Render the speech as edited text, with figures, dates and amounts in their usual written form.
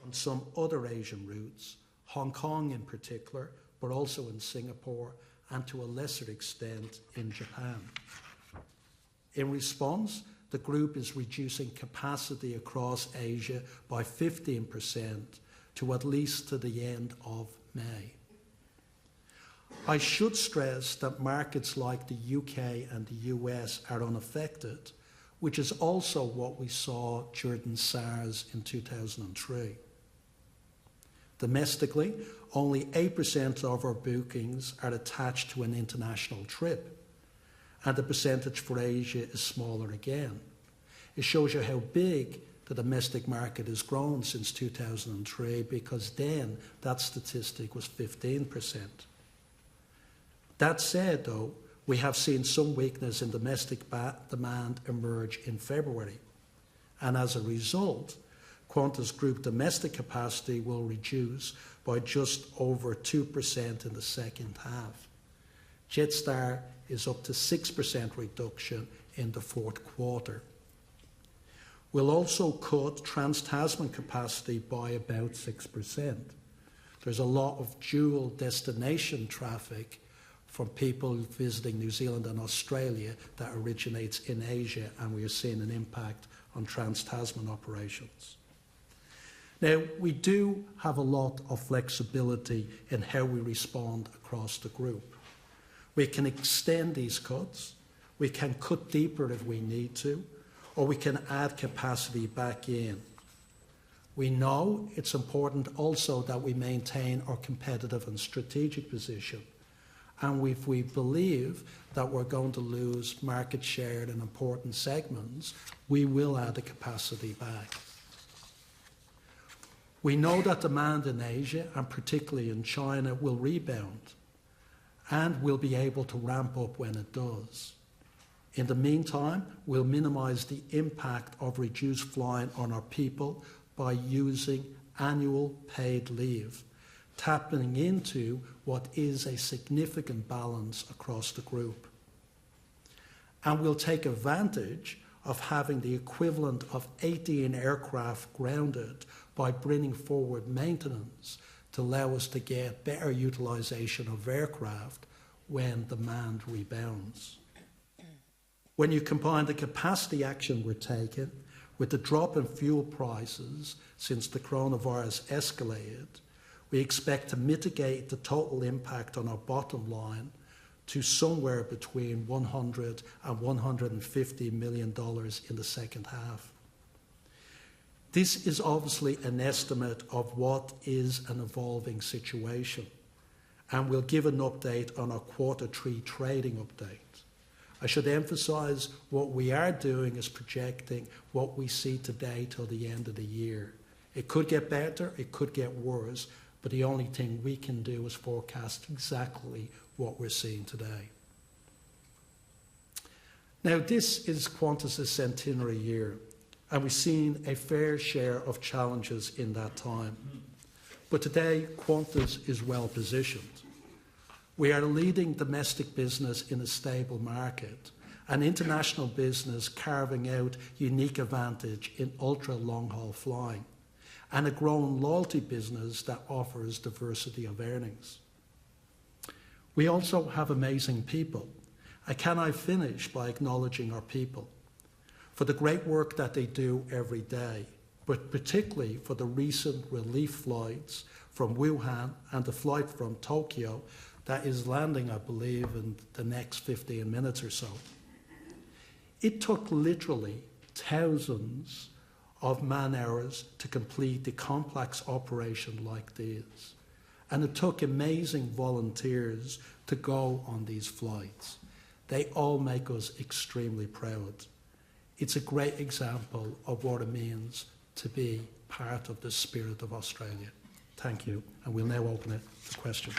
on some other Asian routes, Hong Kong in particular, but also in Singapore and to a lesser extent in Japan. In response, the group is reducing capacity across Asia by 15% to at least to the end of May. I should stress that markets like the UK and the US are unaffected, which is also what we saw during SARS in 2003. Domestically, only 8% of our bookings are attached to an international trip, and the percentage for Asia is smaller again. It shows you how big the domestic market has grown since 2003, because then that statistic was 15%. That said, though, we have seen some weakness in domestic demand emerge in February, and as a result, Qantas Group domestic capacity will reduce by just over 2% in the second half. Jetstar is up to 6% reduction in the fourth quarter. We'll also cut Trans-Tasman capacity by about 6%. There's a lot of dual destination traffic from people visiting New Zealand and Australia that originates in Asia, and we are seeing an impact on Trans-Tasman operations. Now, we do have a lot of flexibility in how we respond across the group. We can extend these cuts, we can cut deeper if we need to, or we can add capacity back in. We know it's important also that we maintain our competitive and strategic position, and if we believe that we're going to lose market share in important segments, we will add the capacity back. We know that demand in Asia, and particularly in China, will rebound, and we'll be able to ramp up when it does. In the meantime, we'll minimise the impact of reduced flying on our people by using annual paid leave, tapping into what is a significant balance across the group. And we'll take advantage of having the equivalent of 18 aircraft grounded by bringing forward maintenance to allow us to get better utilisation of aircraft when demand rebounds. When you combine the capacity action we're taking with the drop in fuel prices since the coronavirus escalated, we expect to mitigate the total impact on our bottom line to somewhere between $100 and $150 million in the second half. This is obviously an estimate of what is an evolving situation, and we'll give an update on our quarter 3 trading update. I should emphasise what we are doing is projecting what we see today till the end of the year. It could get better, it could get worse, but the only thing we can do is forecast exactly what we're seeing today. Now, this is Qantas' centenary year, and we've seen a fair share of challenges in that time. But today, Qantas is well positioned. We are a leading domestic business in a stable market, an international business carving out unique advantage in ultra-long-haul flying, and a growing loyalty business that offers diversity of earnings. We also have amazing people. And can I finish by acknowledging our people for the great work that they do every day, but particularly for the recent relief flights from Wuhan and the flight from Tokyo that is landing, I believe, in the next 15 minutes or so. It took literally thousands of man-hours to complete the complex operation like this. And it took amazing volunteers to go on these flights. They all make us extremely proud. It's a great example of what it means to be part of the spirit of Australia. Thank you, and we'll now open it to questions.